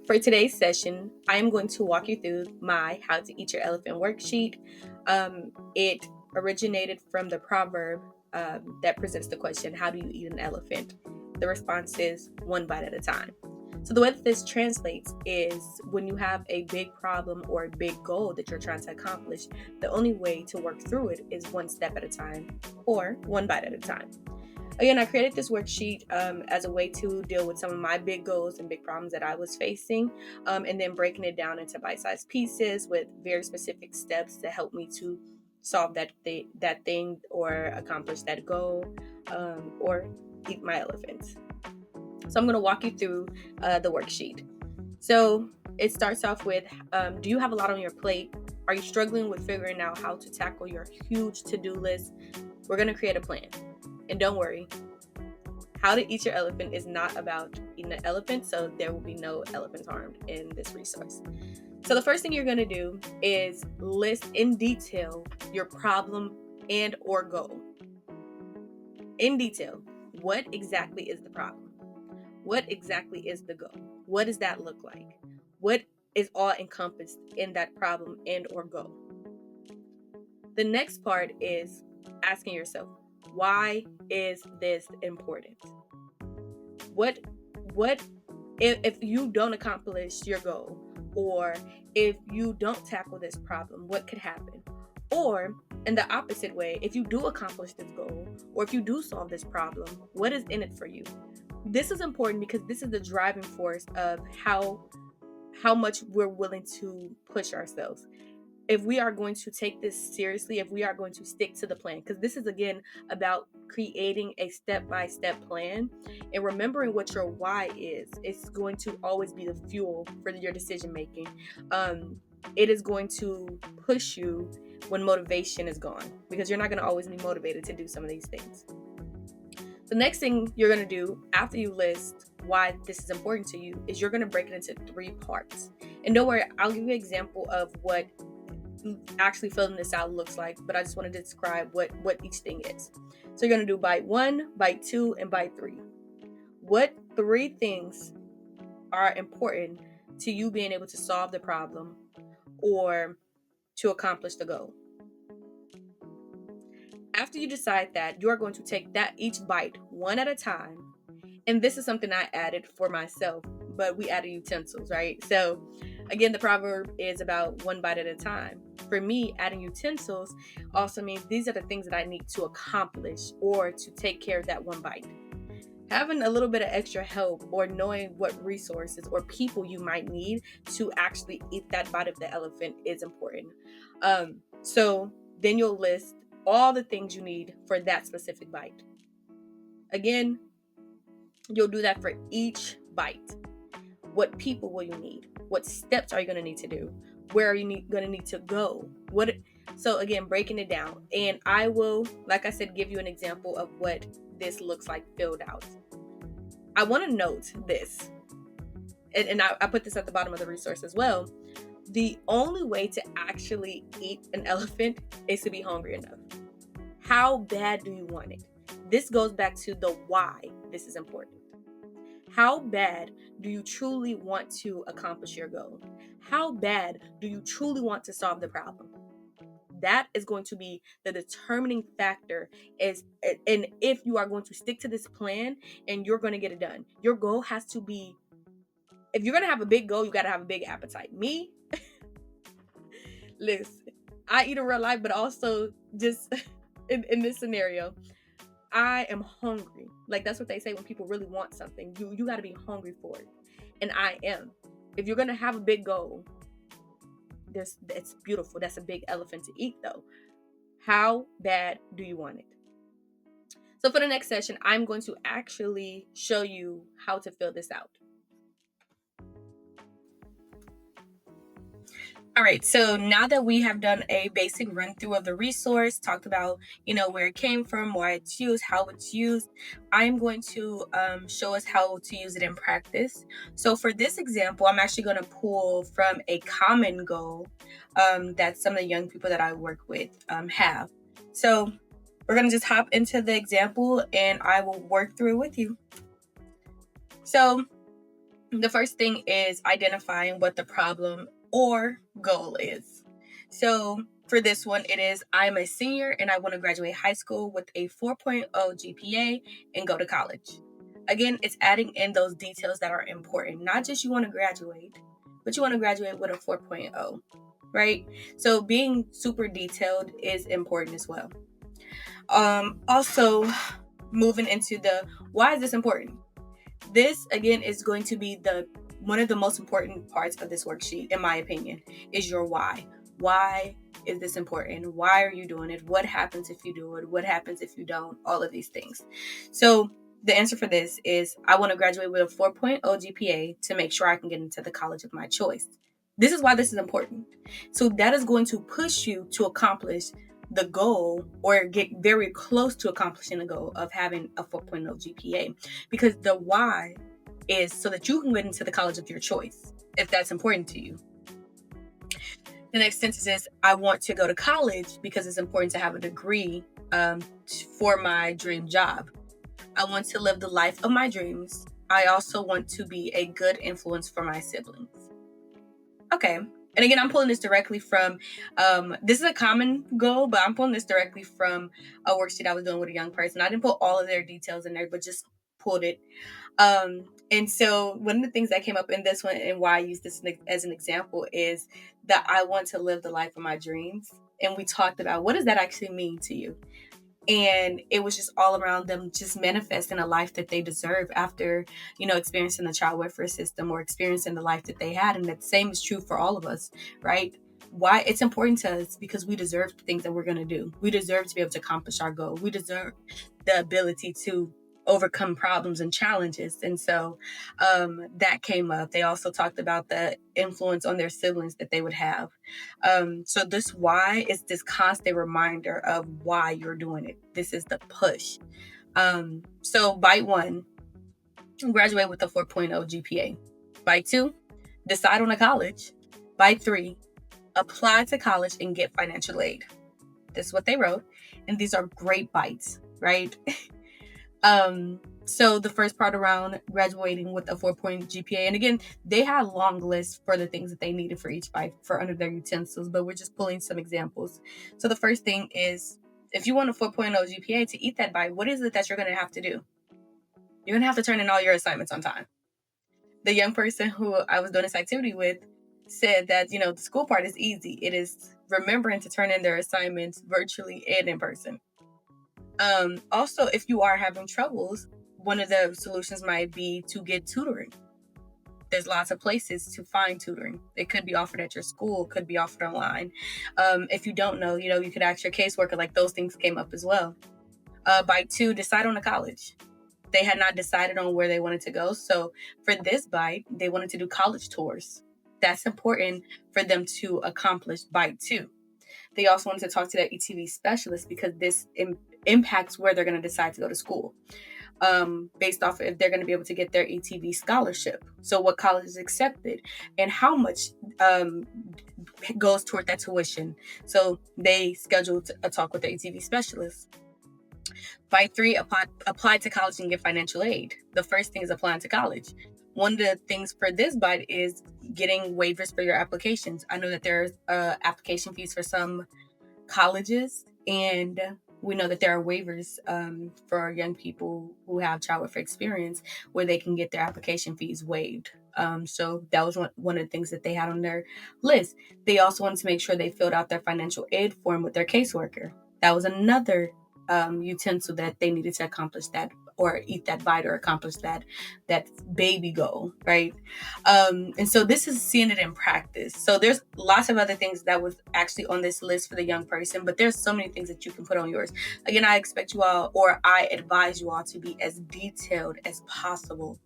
For today's session, I am going to walk you through my How to Eat Your Elephant worksheet. It originated from the proverb that presents the question, how do you eat an elephant? The response is one bite at a time. So the way that this translates is when you have a big problem or a big goal that you're trying to accomplish, the only way to work through it is one step at a time or one bite at a time. Again, I created this worksheet as a way to deal with some of my big goals and big problems that I was facing, and then breaking it down into bite-sized pieces with very specific steps to help me to solve that thing or accomplish that goal, or eat my elephants. So I'm going to walk you through the worksheet. So it starts off with, do you have a lot on your plate? Are you struggling with figuring out how to tackle your huge to-do list? We're going to create a plan. And don't worry, How to Eat Your Elephant is not about eating an elephant, so there will be no elephants harmed in this resource. So the first thing you're going to do is list in detail your problem and or goal. In detail, what exactly is the problem? What exactly is the goal? What does that look like? What is all encompassed in that problem and or goal? The next part is asking yourself, why is this important? What if you don't accomplish your goal, or if you don't tackle this problem, what could happen? Or in the opposite way, if you do accomplish this goal, or if you do solve this problem, what is in it for you? This is important because this is the driving force of how much we're willing to push ourselves. If we are going to take this seriously, if we are going to stick to the plan, because this is again about creating a step-by-step plan and remembering what your why is. It's going to always be the fuel for your decision making. It is going to push you when motivation is gone, because you're not going to always be motivated to do some of these things. The next thing you're going to do after you list why this is important to you is you're going to break it into 3 parts. And don't worry, I'll give you an example of what actually filling this out looks like, but I just wanted to describe what each thing is. So you're going to do bite 1, bite 2, and bite 3. What 3 things are important to you being able to solve the problem or to accomplish the goal? After you decide that, you are going to take that each bite one at a time. And this is something I added for myself, but we added utensils, right? So again, the proverb is about one bite at a time. For me, adding utensils also means these are the things that I need to accomplish or to take care of that one bite. Having a little bit of extra help or knowing what resources or people you might need to actually eat that bite of the elephant is important. So then you'll list all the things you need for that specific bite. Again, you'll do that for each bite. What people will you need? What steps are you going to need to do? Where are you going to need to go? So again, breaking it down. And I will, like I said, give you an example of what this looks like filled out. I want to note this, and I put this at the bottom of the resource as well. The only way to actually eat an elephant is to be hungry enough. How bad do you want it? This goes back to the why this is important. How bad do you truly want to accomplish your goal? How bad do you truly want to solve the problem? That is going to be the determining factor, and if you are going to stick to this plan and you're going to get it done. Your goal has to be, if you're going to have a big goal, you got to have a big appetite. Me, listen, I eat in real life, but also just in this scenario, I am hungry. Like, that's what they say when people really want something. You got to be hungry for it. And I am. If you're going to have a big goal, it's beautiful. That's a big elephant to eat, though. How bad do you want it? So for the next session, I'm going to actually show you how to fill this out. All right, so now that we have done a basic run through of the resource, talked about, where it came from, why it's used, how it's used, I'm going to show us how to use it in practice. So for this example, I'm actually going to pull from a common goal that some of the young people that I work with have. So we're going to just hop into the example and I will work through it with you. So The first thing is identifying what the problem or goal is. So for this one, it is I'm a senior and I want to graduate high school with a 4.0 GPA and go to college. Again, it's adding in those details that are important. Not just you want to graduate, but you want to graduate with a 4.0, right? So being super detailed is important as well. Also, moving into the why is this important? This again is going to be the one of the most important parts of this worksheet, in my opinion, is your why. Why is this important? Why are you doing it? What happens if you do it? What happens if you don't? All of these things. So the answer for this is I want to graduate with a 4.0 GPA to make sure I can get into the college of my choice. This is why this is important. So that is going to push you to accomplish the goal or get very close to accomplishing the goal of having a 4.0 GPA, because the why is so that you can get into the college of your choice if that's important to you. The next sentence is I want to go to college because it's important to have a degree for my dream job. I want to live the life of my dreams. I also want to be a good influence for my siblings. Okay. And again, I'm pulling this directly from, this is a common goal, but I'm pulling this directly from a worksheet I was doing with a young person. I didn't put all of their details in there, but just pulled it. And so one of the things that came up in this one and why I use this as an example is that I want to live the life of my dreams. And we talked about what does that actually mean to you? And it was just all around them just manifesting a life that they deserve after, experiencing the child welfare system or experiencing the life that they had. And that same is true for all of us, right? Why it's important to us because we deserve the things that we're going to do. We deserve to be able to accomplish our goal. We deserve the ability to overcome problems and challenges. And so that came up. They also talked about the influence on their siblings that they would have. So this why is this constant reminder of why you're doing it. This is the push. So bite 1, graduate with a 4.0 GPA. Bite 2, decide on a college. Bite 3, apply to college and get financial aid. This is what they wrote. And these are great bites, right? So the first part around graduating with a 4.0 GPA, and again, they had a long list for the things that they needed for each bite for under their utensils, but we're just pulling some examples. So the first thing is, if you want a 4.0 GPA to eat that bite, what is it that you're going to have to do? You're going to have to turn in all your assignments on time. The young person who I was doing this activity with said that, the school part is easy. It is remembering to turn in their assignments virtually and in person. Also, if you are having troubles, one of the solutions might be to get tutoring. There's lots of places to find tutoring. It could be offered at your school, could be offered online. If you don't know, you could ask your caseworker, like those things came up as well. Bite 2, decide on a college. They had not decided on where they wanted to go. So for this bite, they wanted to do college tours. That's important for them to accomplish bite 2. They also wanted to talk to their ETV specialist because this impacts where they're going to decide to go to school, based off if they're going to be able to get their ETV scholarship. So what college is accepted and how much goes toward that tuition. So they scheduled a talk with their ETV specialist. Bite 3, apply to college and get financial aid. The first thing is applying to college. One of the things for this bite is getting waivers for your applications. I know that there's application fees for some colleges, and we know that there are waivers for young people who have child welfare experience where they can get their application fees waived. So that was one of the things that they had on their list. They also wanted to make sure they filled out their financial aid form with their caseworker. That was another utensil that they needed to accomplish that, or eat that bite, or accomplish that baby goal, right? And so this is seeing it in practice. So there's lots of other things that was actually on this list for the young person, but there's so many things that you can put on yours. Again, I expect you all, or I advise you all, to be as detailed as possible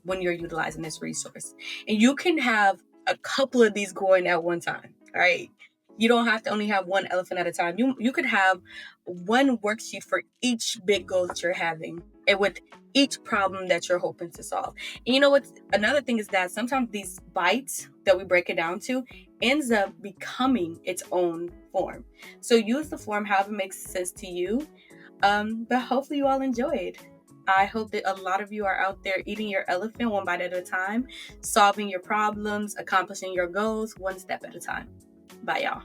when you're utilizing this resource. And you can have a couple of these going at one time, right? You don't have to only have one elephant at a time. You could have one worksheet for each big goal that you're having, and with each problem that you're hoping to solve. And you know what? Another thing is that sometimes these bites that we break it down to ends up becoming its own form. So use the form however it makes sense to you. But hopefully you all enjoyed. I hope that a lot of you are out there eating your elephant one bite at a time, solving your problems, accomplishing your goals one step at a time. Bye, y'all.